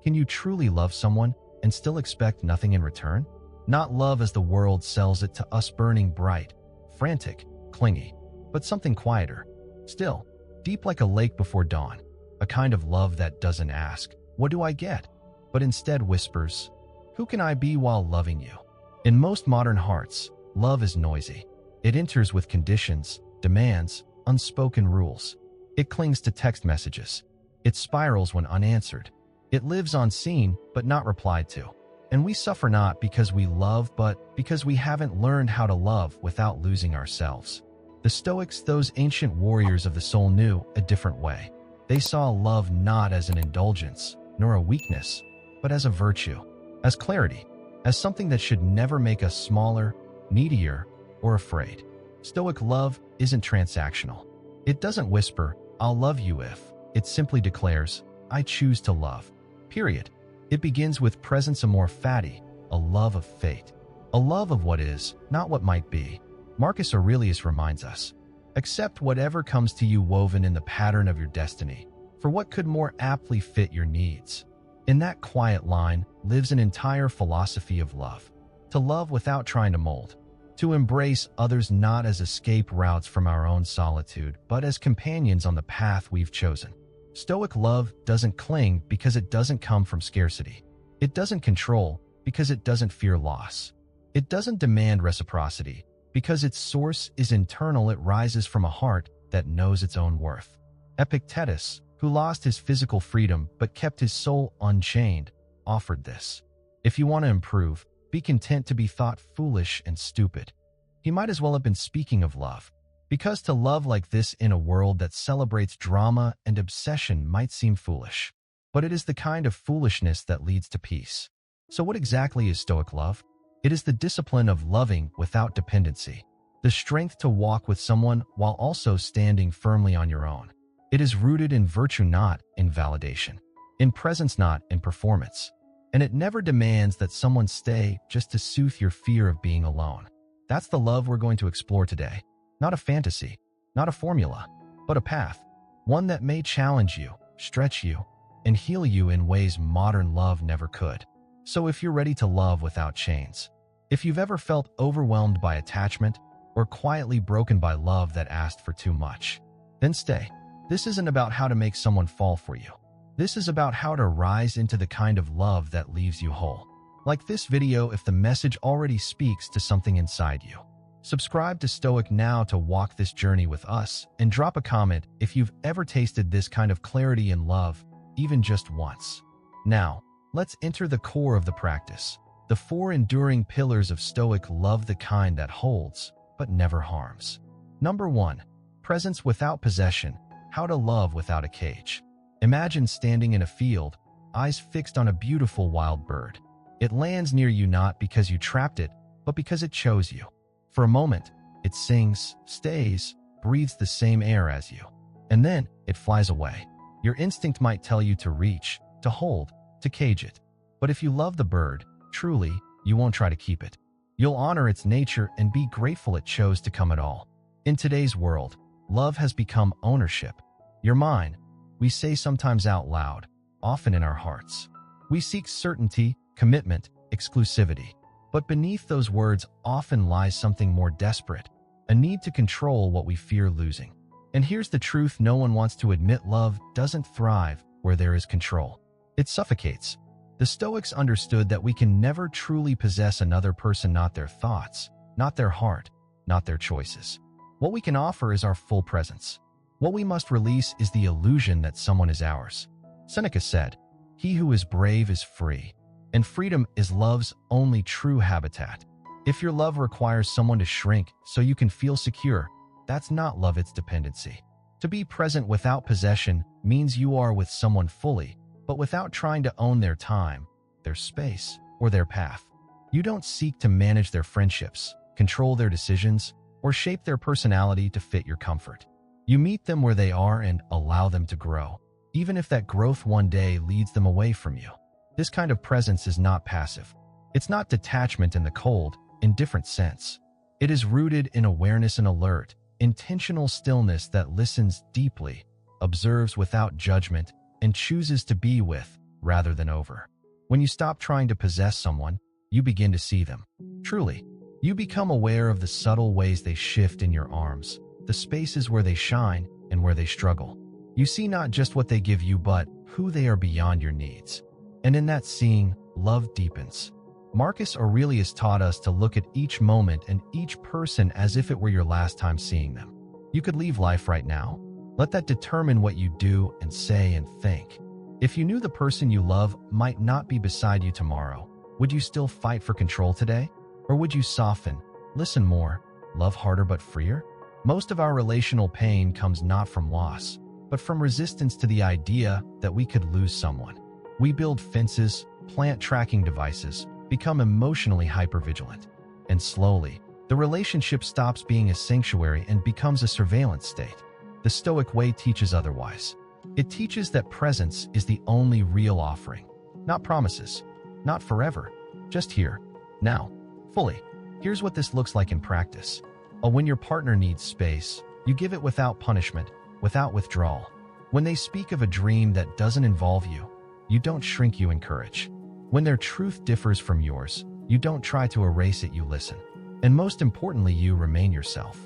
Can you truly love someone and still expect nothing in return? Not love as the world sells it to us, burning bright, frantic, clingy, but something quieter, still, deep like a lake before dawn. A kind of love that doesn't ask, "What do I get?" but instead whispers, "Who can I be while loving you?" In most modern hearts, love is noisy. It enters with conditions, demands, unspoken rules. It clings to text messages. It spirals when unanswered. It lives on seen but not replied to. And we suffer not because we love, but because we haven't learned how to love without losing ourselves. The Stoics, those ancient warriors of the soul, knew a different way. They saw love not as an indulgence, nor a weakness, but as a virtue, as clarity, as something that should never make us smaller, needier, or afraid. Stoic love isn't transactional. It doesn't whisper, "I'll love you if." It simply declares, "I choose to love." Period. It begins with presence amor fati, a love of fate, a love of what is, not what might be. Marcus Aurelius reminds us, "Accept whatever comes to you woven in the pattern of your destiny, for what could more aptly fit your needs?" In that quiet line lives an entire philosophy of love. To love without trying to mold. To embrace others not as escape routes from our own solitude, but as companions on the path we've chosen. Stoic love doesn't cling because it doesn't come from scarcity. It doesn't control because it doesn't fear loss. It doesn't demand reciprocity because its source is internal. It rises from a heart that knows its own worth. Epictetus, who lost his physical freedom but kept his soul unchained, offered this. If you want to improve, be content to be thought foolish and stupid. He might as well have been speaking of love. Because to love like this in a world that celebrates drama and obsession might seem foolish. But it is the kind of foolishness that leads to peace. So what exactly is Stoic love? It is the discipline of loving without dependency. The strength to walk with someone while also standing firmly on your own. It is rooted in virtue, not in validation. In presence, not in performance. And it never demands that someone stay just to soothe your fear of being alone. That's the love we're going to explore today. Not a fantasy, not a formula, but a path. One that may challenge you, stretch you, and heal you in ways modern love never could. So if you're ready to love without chains, if you've ever felt overwhelmed by attachment or quietly broken by love that asked for too much, then stay. This isn't about how to make someone fall for you. This is about how to rise into the kind of love that leaves you whole. Like this video if the message already speaks to something inside you. Subscribe to Stoic Now to walk this journey with us, and drop a comment if you've ever tasted this kind of clarity in love, even just once. Now, let's enter the core of the practice. The 4 enduring pillars of Stoic love, the kind that holds, but never harms. Number 1. Presence without possession. How to love without a cage. Imagine standing in a field, eyes fixed on a beautiful wild bird. It lands near you not because you trapped it, but because it chose you. For a moment, it sings, stays, breathes the same air as you. And then it flies away. Your instinct might tell you to reach, to hold, to cage it. But if you love the bird, truly, you won't try to keep it. You'll honor its nature and be grateful it chose to come at all. In today's world, love has become ownership. You're mine, we say sometimes out loud, often in our hearts. We seek certainty, commitment, exclusivity. But beneath those words often lies something more desperate, a need to control what we fear losing. And here's the truth no one wants to admit: love doesn't thrive where there is control. It suffocates. The Stoics understood that we can never truly possess another person, not their thoughts, not their heart, not their choices. What we can offer is our full presence. What we must release is the illusion that someone is ours. Seneca said, "He who is brave is free." And freedom is love's only true habitat. If your love requires someone to shrink so you can feel secure, that's not love, it's dependency. To be present without possession means you are with someone fully, but without trying to own their time, their space, or their path. You don't seek to manage their friendships, control their decisions, or shape their personality to fit your comfort. You meet them where they are and allow them to grow, even if that growth one day leads them away from you. This kind of presence is not passive. It's not detachment in the cold, indifferent sense. It is rooted in awareness and alert, intentional stillness that listens deeply, observes without judgment, and chooses to be with, rather than over. When you stop trying to possess someone, you begin to see them. Truly, you become aware of the subtle ways they shift in your arms, the spaces where they shine and where they struggle. You see not just what they give you, but who they are beyond your needs. And in that seeing, love deepens. Marcus Aurelius taught us to look at each moment and each person as if it were your last time seeing them. You could leave life right now. Let that determine what you do and say and think. If you knew the person you love might not be beside you tomorrow, would you still fight for control today? Or would you soften, listen more, love harder but freer? Most of our relational pain comes not from loss, but from resistance to the idea that we could lose someone. We build fences, plant tracking devices, become emotionally hypervigilant. And slowly, the relationship stops being a sanctuary and becomes a surveillance state. The Stoic way teaches otherwise. It teaches that presence is the only real offering. Not promises, not forever, just here, now, fully. Here's what this looks like in practice. When your partner needs space, you give it without punishment, without withdrawal. When they speak of a dream that doesn't involve you, you don't shrink, you encourage. When their truth differs from yours, you don't try to erase it, you listen. And most importantly, you remain yourself.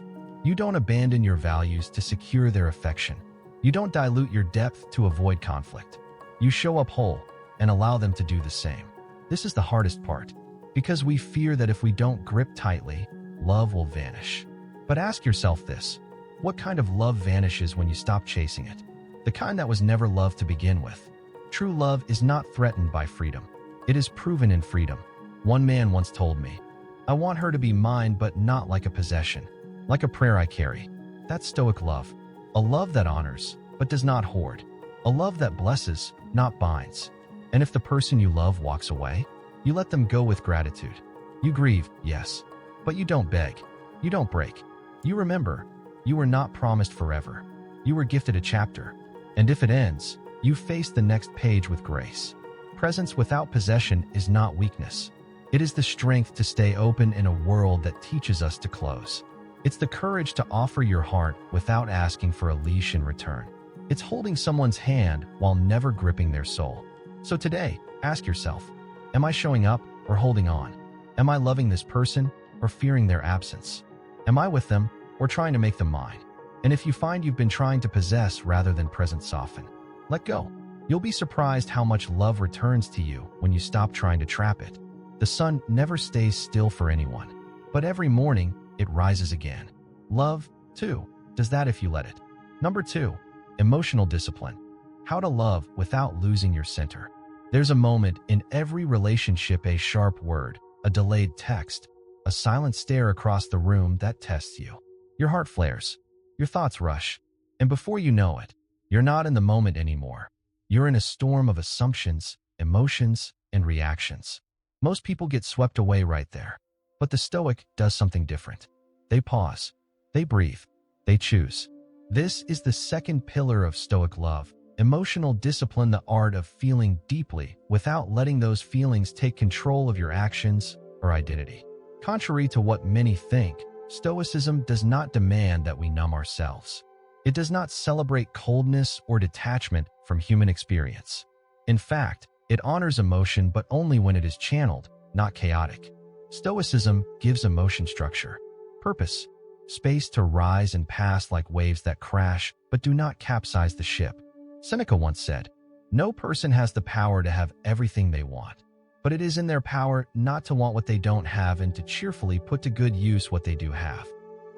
You don't abandon your values to secure their affection. You don't dilute your depth to avoid conflict. You show up whole and allow them to do the same. This is the hardest part, because we fear that if we don't grip tightly, love will vanish. But ask yourself this: what kind of love vanishes when you stop chasing it? The kind that was never loved to begin with. True love is not threatened by freedom. It is proven in freedom. One man once told me, "I want her to be mine, but not like a possession, like a prayer I carry." That's Stoic love. A love that honors, but does not hoard. A love that blesses, not binds. And if the person you love walks away, you let them go with gratitude. You grieve, yes, but you don't beg. You don't break. You remember, you were not promised forever. You were gifted a chapter. And if it ends, you face the next page with grace. Presence without possession is not weakness. It is the strength to stay open in a world that teaches us to close. It's the courage to offer your heart without asking for a leash in return. It's holding someone's hand while never gripping their soul. So today, ask yourself, am I showing up or holding on? Am I loving this person or fearing their absence? Am I with them or trying to make them mine? And if you find you've been trying to possess rather than present, soften. Let go. You'll be surprised how much love returns to you when you stop trying to trap it. The sun never stays still for anyone, but every morning, it rises again. Love, too, does that if you let it. Number 2, emotional discipline. How to love without losing your center. There's a moment in every relationship, a sharp word, a delayed text, a silent stare across the room that tests you. Your heart flares, your thoughts rush, and before you know it, you're not in the moment anymore. You're in a storm of assumptions, emotions, and reactions. Most people get swept away right there. But the Stoic does something different. They pause, they breathe, they choose. This is the second pillar of Stoic love, emotional discipline, the art of feeling deeply without letting those feelings take control of your actions or identity. Contrary to what many think, Stoicism does not demand that we numb ourselves. It does not celebrate coldness or detachment from human experience. In fact, it honors emotion, but only when it is channeled, not chaotic. Stoicism gives emotion structure, purpose, space to rise and pass like waves that crash but do not capsize the ship. Seneca once said, "No person has the power to have everything they want, but it is in their power not to want what they don't have and to cheerfully put to good use what they do have."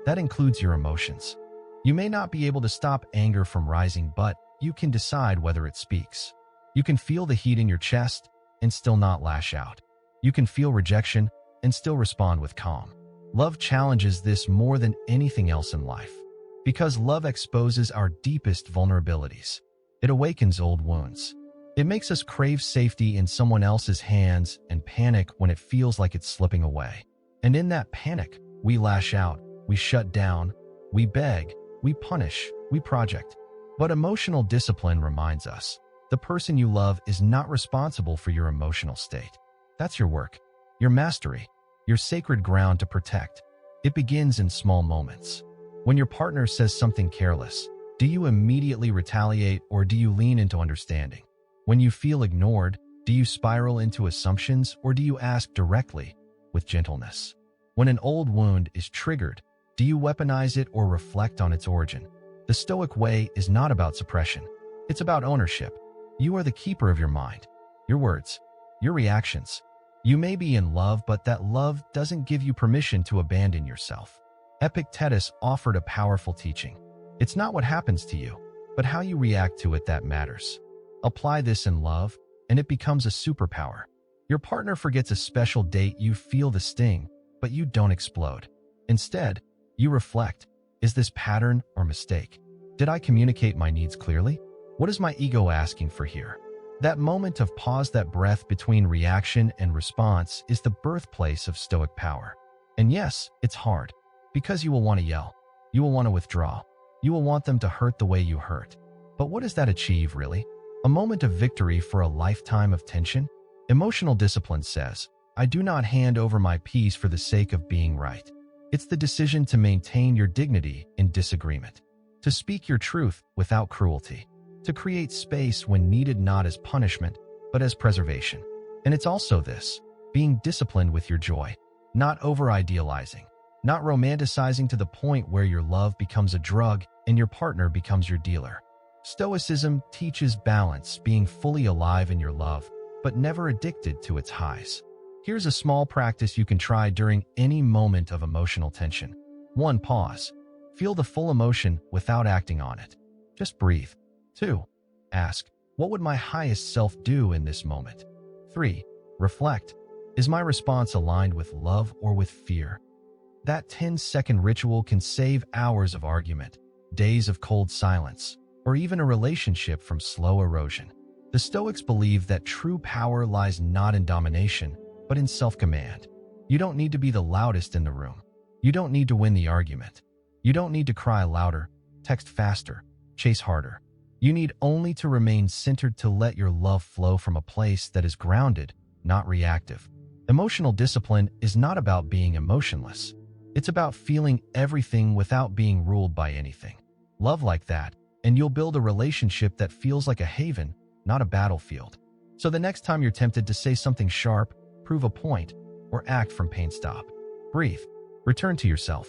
That includes your emotions. You may not be able to stop anger from rising, but you can decide whether it speaks. You can feel the heat in your chest and still not lash out. You can feel rejection and still respond with calm. Love challenges this more than anything else in life, because love exposes our deepest vulnerabilities. It awakens old wounds. It makes us crave safety in someone else's hands and panic when it feels like it's slipping away. And in that panic, we lash out, we shut down, we beg, we punish, we project. But emotional discipline reminds us, the person you love is not responsible for your emotional state. That's your work, your mastery, your sacred ground to protect. It begins in small moments. When your partner says something careless, do you immediately retaliate or do you lean into understanding? When you feel ignored, do you spiral into assumptions or do you ask directly with gentleness? When an old wound is triggered, do you weaponize it or reflect on its origin? The Stoic way is not about suppression. It's about ownership. You are the keeper of your mind, your words, your reactions. You may be in love, but that love doesn't give you permission to abandon yourself. Epictetus offered a powerful teaching. It's not what happens to you, but how you react to it that matters. Apply this in love, and it becomes a superpower. Your partner forgets a special date, you feel the sting, but you don't explode. Instead, you reflect. Is this pattern or mistake? Did I communicate my needs clearly? What is my ego asking for here? That moment of pause, that breath between reaction and response, is the birthplace of Stoic power. And yes, it's hard, because you will want to yell. You will want to withdraw. You will want them to hurt the way you hurt. But what does that achieve, really? A moment of victory for a lifetime of tension? Emotional discipline says, I do not hand over my peace for the sake of being right. It's the decision to maintain your dignity in disagreement, to speak your truth without cruelty, to create space when needed, not as punishment, but as preservation. And it's also this, being disciplined with your joy, not over-idealizing, not romanticizing to the point where your love becomes a drug and your partner becomes your dealer. Stoicism teaches balance, being fully alive in your love, but never addicted to its highs. Here's a small practice you can try during any moment of emotional tension. 1. Pause. Feel the full emotion without acting on it. Just breathe. 2. Ask, what would my highest self do in this moment? 3. Reflect. Is my response aligned with love or with fear? That 10-second ritual can save hours of argument, days of cold silence, or even a relationship from slow erosion. The Stoics believe that true power lies not in domination, but in self-command. You don't need to be the loudest in the room. You don't need to win the argument. You don't need to cry louder, text faster, chase harder. You need only to remain centered, to let your love flow from a place that is grounded, not reactive. Emotional discipline is not about being emotionless. It's about feeling everything without being ruled by anything. Love like that, and you'll build a relationship that feels like a haven, not a battlefield. So the next time you're tempted to say something sharp, prove a point, or act from pain, stop. Breathe. Return to yourself.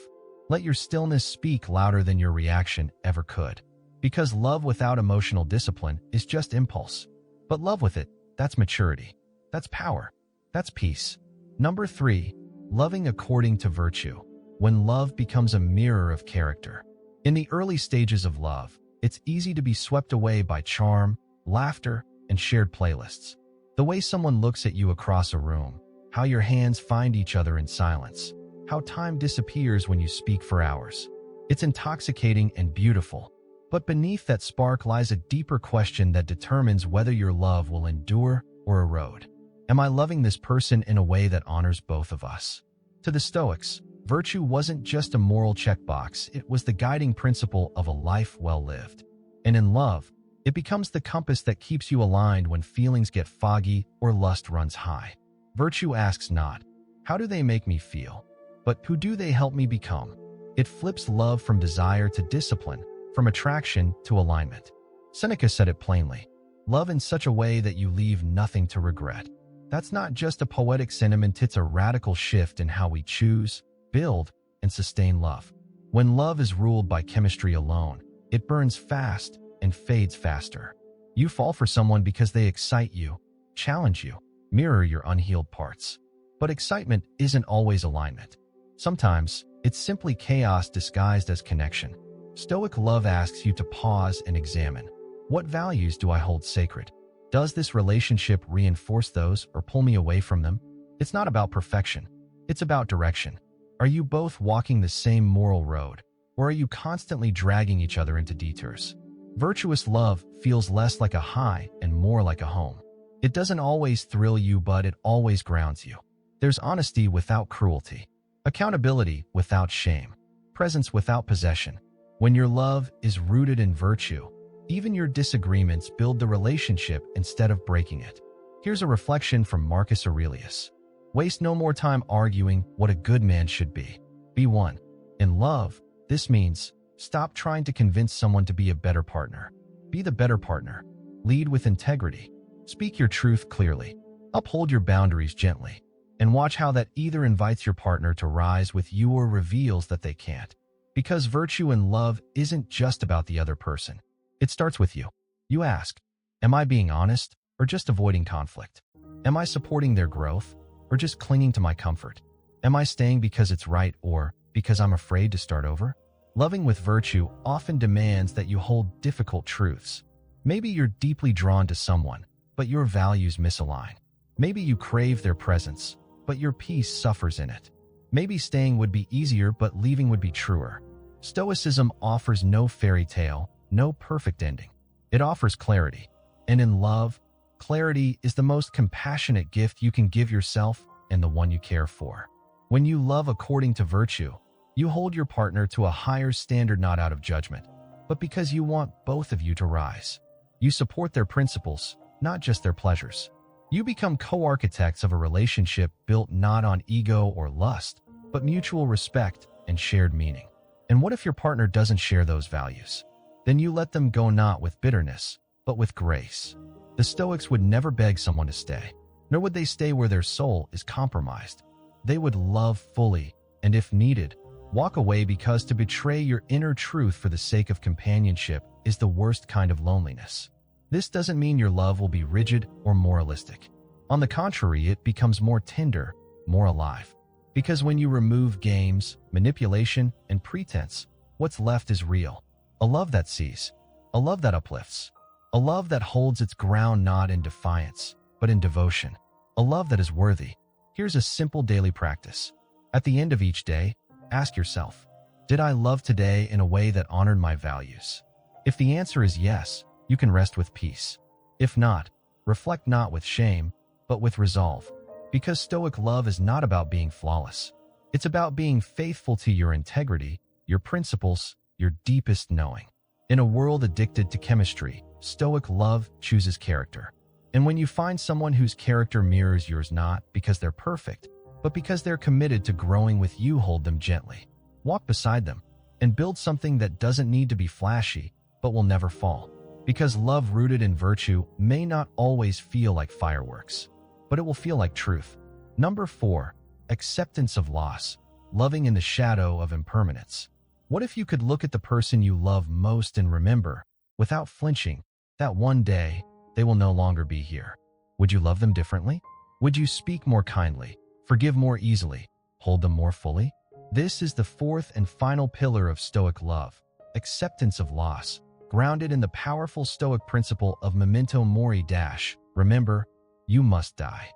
Let your stillness speak louder than your reaction ever could. Because love without emotional discipline is just impulse. But love with it, that's maturity. That's power. That's peace. Number 3, loving according to virtue. When love becomes a mirror of character. In the early stages of love, it's easy to be swept away by charm, laughter, and shared playlists. The way someone looks at you across a room, how your hands find each other in silence, how time disappears when you speak for hours. It's intoxicating and beautiful. But beneath that spark lies a deeper question that determines whether your love will endure or erode. Am I loving this person in a way that honors both of us? To the Stoics, virtue wasn't just a moral checkbox, it was the guiding principle of a life well lived. And in love, it becomes the compass that keeps you aligned when feelings get foggy or lust runs high. Virtue asks not, how do they make me feel? But who do they help me become? It flips love from desire to discipline, from attraction to alignment. Seneca said it plainly, love in such a way that you leave nothing to regret. That's not just a poetic sentiment, it's a radical shift in how we choose, build, and sustain love. When love is ruled by chemistry alone, it burns fast and fades faster. You fall for someone because they excite you, challenge you, mirror your unhealed parts. But excitement isn't always alignment. Sometimes, it's simply chaos disguised as connection. Stoic love asks you to pause and examine. What values do I hold sacred? Does this relationship reinforce those or pull me away from them? It's not about perfection. It's about direction. Are you both walking the same moral road, or are you constantly dragging each other into detours? Virtuous love feels less like a high and more like a home. It doesn't always thrill you, but it always grounds you. There's honesty without cruelty, accountability without shame, presence without possession. When your love is rooted in virtue, even your disagreements build the relationship instead of breaking it. Here's a reflection from Marcus Aurelius. Waste no more time arguing what a good man should be. Be one. In love, this means stop trying to convince someone to be a better partner. Be the better partner. Lead with integrity. Speak your truth clearly. Uphold your boundaries gently. And watch how that either invites your partner to rise with you or reveals that they can't. Because virtue in love isn't just about the other person. It starts with you. You ask, am I being honest or just avoiding conflict? Am I supporting their growth or just clinging to my comfort? Am I staying because it's right or because I'm afraid to start over? Loving with virtue often demands that you hold difficult truths. Maybe you're deeply drawn to someone, but your values misalign. Maybe you crave their presence, but your peace suffers in it. Maybe staying would be easier, but leaving would be truer. Stoicism offers no fairy tale, no perfect ending. It offers clarity. And in love, clarity is the most compassionate gift you can give yourself and the one you care for. When you love according to virtue, you hold your partner to a higher standard not out of judgment, but because you want both of you to rise. You support their principles, not just their pleasures. You become co-architects of a relationship built not on ego or lust, but mutual respect and shared meaning. And what if your partner doesn't share those values? Then you let them go not with bitterness, but with grace. The Stoics would never beg someone to stay, nor would they stay where their soul is compromised. They would love fully, and if needed, walk away, because to betray your inner truth for the sake of companionship is the worst kind of loneliness. This doesn't mean your love will be rigid or moralistic. On the contrary, it becomes more tender, more alive. Because when you remove games, manipulation, and pretense, what's left is real. A love that sees, a love that uplifts, a love that holds its ground not in defiance, but in devotion, a love that is worthy. Here's a simple daily practice. At the end of each day, ask yourself, did I love today in a way that honored my values? If the answer is yes, you can rest with peace. If not, reflect not with shame, but with resolve. Because Stoic love is not about being flawless. It's about being faithful to your integrity, your principles, your deepest knowing. In a world addicted to chemistry, Stoic love chooses character. And when you find someone whose character mirrors yours, not because they're perfect, but because they're committed to growing with you, hold them gently. Walk beside them and build something that doesn't need to be flashy, but will never fall. Because love rooted in virtue may not always feel like fireworks, but it will feel like truth. Number 4, acceptance of loss, loving in the shadow of impermanence. What if you could look at the person you love most and remember, without flinching, that one day they will no longer be here? Would you love them differently? Would you speak more kindly, forgive more easily, hold them more fully? This is the fourth and final pillar of Stoic love, acceptance of loss, grounded in the powerful Stoic principle of memento mori – remember, you must die.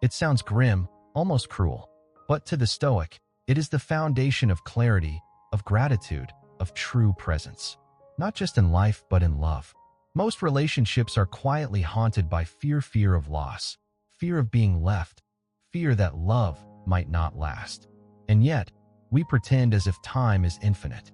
It sounds grim, almost cruel, but to the Stoic, it is the foundation of clarity, of gratitude, of true presence. Not just in life, but in love. Most relationships are quietly haunted by fear of loss, fear of being left, fear that love might not last. And yet, we pretend as if time is infinite.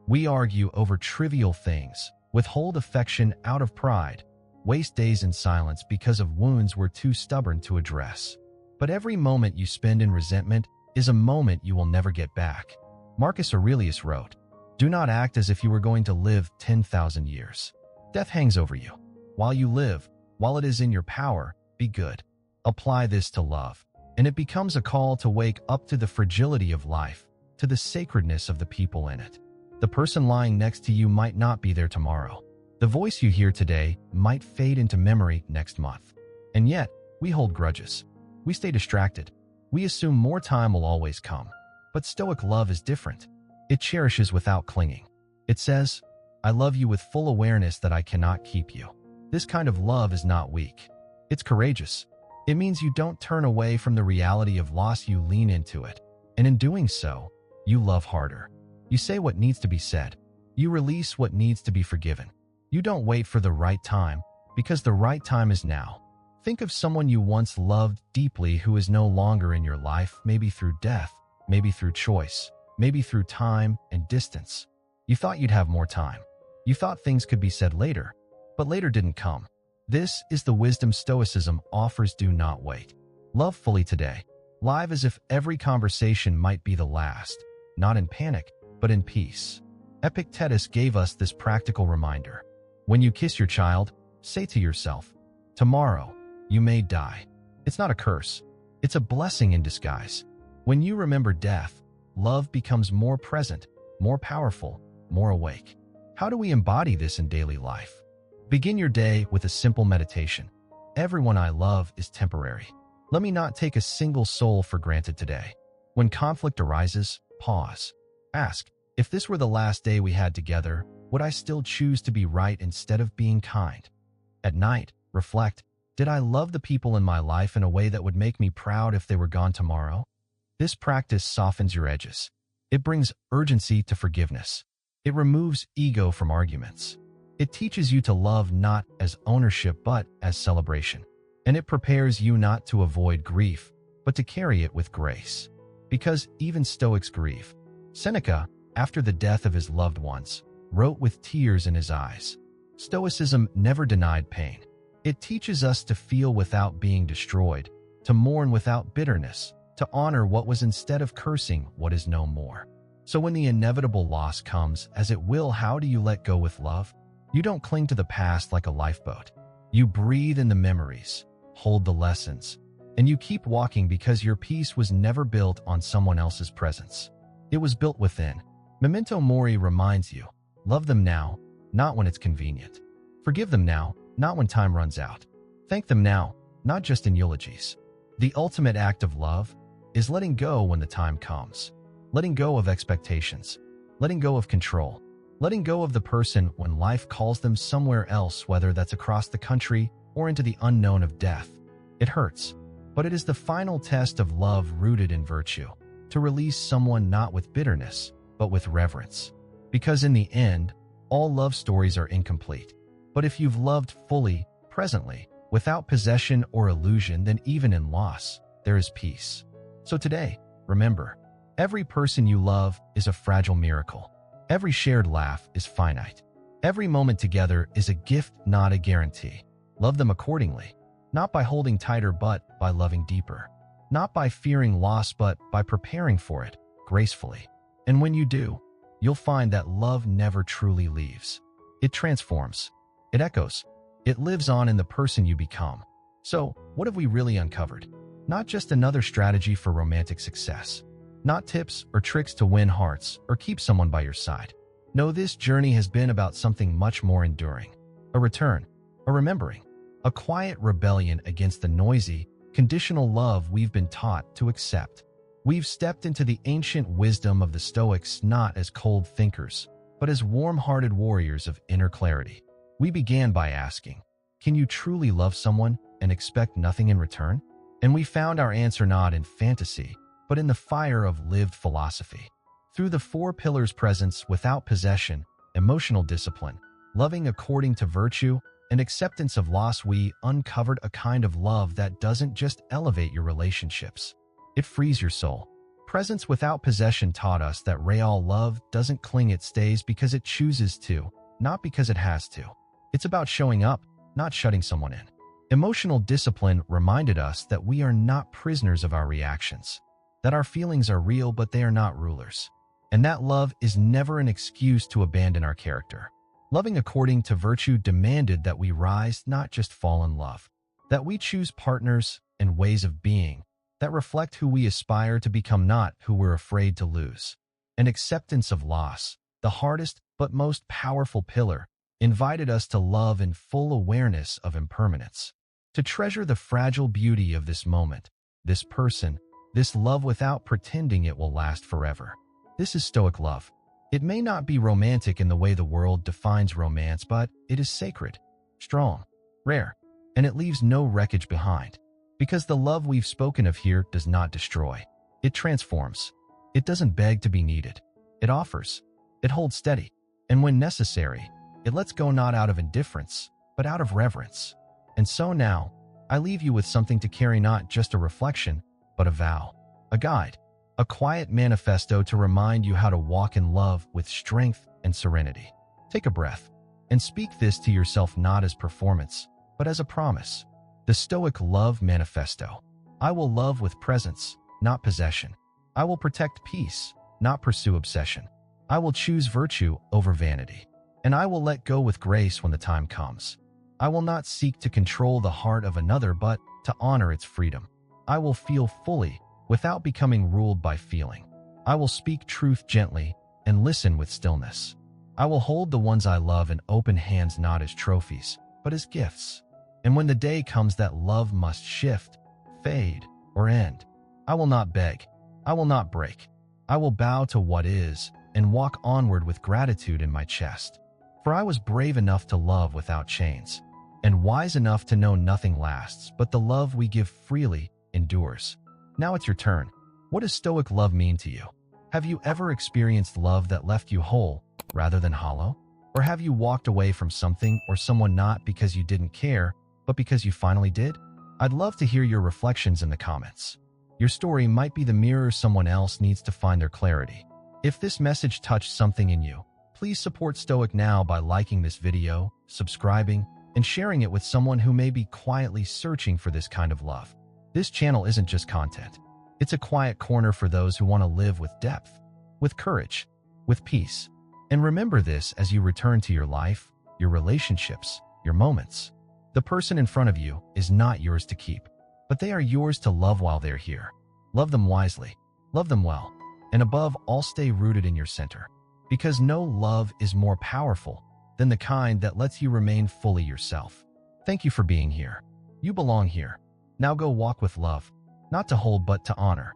We argue over trivial things, withhold affection out of pride, waste days in silence because of wounds we're too stubborn to address. But every moment you spend in resentment is a moment you will never get back. Marcus Aurelius wrote, "Do not act as if you were going to live 10,000 years. Death hangs over you. While you live, while it is in your power, be good." Apply this to love, and it becomes a call to wake up to the fragility of life, to the sacredness of the people in it. The person lying next to you might not be there tomorrow. The voice you hear today might fade into memory next month. And yet, we hold grudges. We stay distracted. We assume more time will always come. But Stoic love is different. It cherishes without clinging. It says, "I love you with full awareness that I cannot keep you." This kind of love is not weak. It's courageous. It means you don't turn away from the reality of loss, you lean into it. And in doing so, you love harder. You say what needs to be said. You release what needs to be forgiven. You don't wait for the right time, because the right time is now. Think of someone you once loved deeply who is no longer in your life, maybe through death, maybe through choice, maybe through time and distance. You thought you'd have more time. You thought things could be said later, but later didn't come. This is the wisdom Stoicism offers. Do not wait. Love fully today. Live as if every conversation might be the last, not in panic, but in peace. Epictetus gave us this practical reminder. When you kiss your child, say to yourself, "Tomorrow, You may die. It's not a curse. It's a blessing in disguise. When you remember death, love becomes more present, more powerful, more awake. How do we embody this in daily life? Begin your day with a simple meditation. Everyone I love is temporary. Let me not take a single soul for granted today. When conflict arises, pause. Ask, if this were the last day we had together, would I still choose to be right instead of being kind? At night, reflect, did I love the people in my life in a way that would make me proud if they were gone tomorrow? This practice softens your edges. It brings urgency to forgiveness. It removes ego from arguments. It teaches you to love not as ownership but as celebration. And it prepares you not to avoid grief, but to carry it with grace. Because even Stoics grieve. Seneca, after the death of his loved ones, wrote with tears in his eyes. Stoicism never denied pain. It teaches us to feel without being destroyed, to mourn without bitterness, to honor what was instead of cursing what is no more. So when the inevitable loss comes, as it will, how do you let go with love? You don't cling to the past like a lifeboat. You breathe in the memories, hold the lessons, and you keep walking because your peace was never built on someone else's presence. It was built within. Memento Mori reminds you, love them now, not when it's convenient. Forgive them now, not when time runs out. Thank them now, not just in eulogies. The ultimate act of love is letting go when the time comes. Letting go of expectations. Letting go of control. Letting go of the person when life calls them somewhere else, whether that's across the country or into the unknown of death. It hurts, but it is the final test of love rooted in virtue. To release someone not with bitterness, but with reverence. Because in the end, all love stories are incomplete. But if you've loved fully, presently, without possession or illusion, then even in loss, there is peace. So today, remember, every person you love is a fragile miracle. Every shared laugh is finite. Every moment together is a gift, not a guarantee. Love them accordingly, not by holding tighter but by loving deeper. Not by fearing loss but by preparing for it, gracefully. And when you do, you'll find that love never truly leaves. It transforms. It echoes. It lives on in the person you become. So, what have we really uncovered? Not just another strategy for romantic success. Not tips or tricks to win hearts or keep someone by your side. No, this journey has been about something much more enduring. A return, a remembering, a quiet rebellion against the noisy, conditional love we've been taught to accept. We've stepped into the ancient wisdom of the Stoics not as cold thinkers, but as warm-hearted warriors of inner clarity. We began by asking, can you truly love someone and expect nothing in return? And we found our answer not in fantasy, but in the fire of lived philosophy. Through the 4 pillars: presence without possession, emotional discipline, loving according to virtue, and acceptance of loss, we uncovered a kind of love that doesn't just elevate your relationships. It frees your soul. Presence without possession taught us that real love doesn't cling, it stays because it chooses to, not because it has to. It's about showing up, not shutting someone in. Emotional discipline reminded us that we are not prisoners of our reactions, that our feelings are real but they are not rulers, and that love is never an excuse to abandon our character. Loving according to virtue demanded that we rise, not just fall in love, that we choose partners and ways of being that reflect who we aspire to become, not who we're afraid to lose. An acceptance of loss, the hardest but most powerful pillar, invited us to love in full awareness of impermanence, to treasure the fragile beauty of this moment, this person, this love without pretending it will last forever. This is Stoic love. It may not be romantic in the way the world defines romance, but it is sacred, strong, rare, and it leaves no wreckage behind. Because the love we've spoken of here does not destroy. It transforms. It doesn't beg to be needed. It offers. It holds steady. And when necessary, it lets go, not out of indifference, but out of reverence. And so now, I leave you with something to carry, not just a reflection, but a vow, a guide, a quiet manifesto to remind you how to walk in love with strength and serenity. Take a breath and speak this to yourself, not as performance, but as a promise. The Stoic Love Manifesto. I will love with presence, not possession. I will protect peace, not pursue obsession. I will choose virtue over vanity. And I will let go with grace when the time comes. I will not seek to control the heart of another but to honor its freedom. I will feel fully without becoming ruled by feeling. I will speak truth gently and listen with stillness. I will hold the ones I love in open hands, not as trophies, but as gifts. And when the day comes that love must shift, fade, or end, I will not beg. I will not break. I will bow to what is and walk onward with gratitude in my chest. For I was brave enough to love without chains, and wise enough to know nothing lasts, but the love we give freely endures. Now it's your turn. What does Stoic love mean to you? Have you ever experienced love that left you whole rather than hollow? Or have you walked away from something or someone not because you didn't care, but because you finally did? I'd love to hear your reflections in the comments. Your story might be the mirror someone else needs to find their clarity. If this message touched something in you, please support Stoic Now by liking this video, subscribing, and sharing it with someone who may be quietly searching for this kind of love. This channel isn't just content. It's a quiet corner for those who want to live with depth, with courage, with peace. And remember this as you return to your life, your relationships, your moments. The person in front of you is not yours to keep, but they are yours to love while they're here. Love them wisely, love them well, and above all stay rooted in your center. Because no love is more powerful than the kind that lets you remain fully yourself. Thank you for being here. You belong here. Now go walk with love, not to hold but to honor.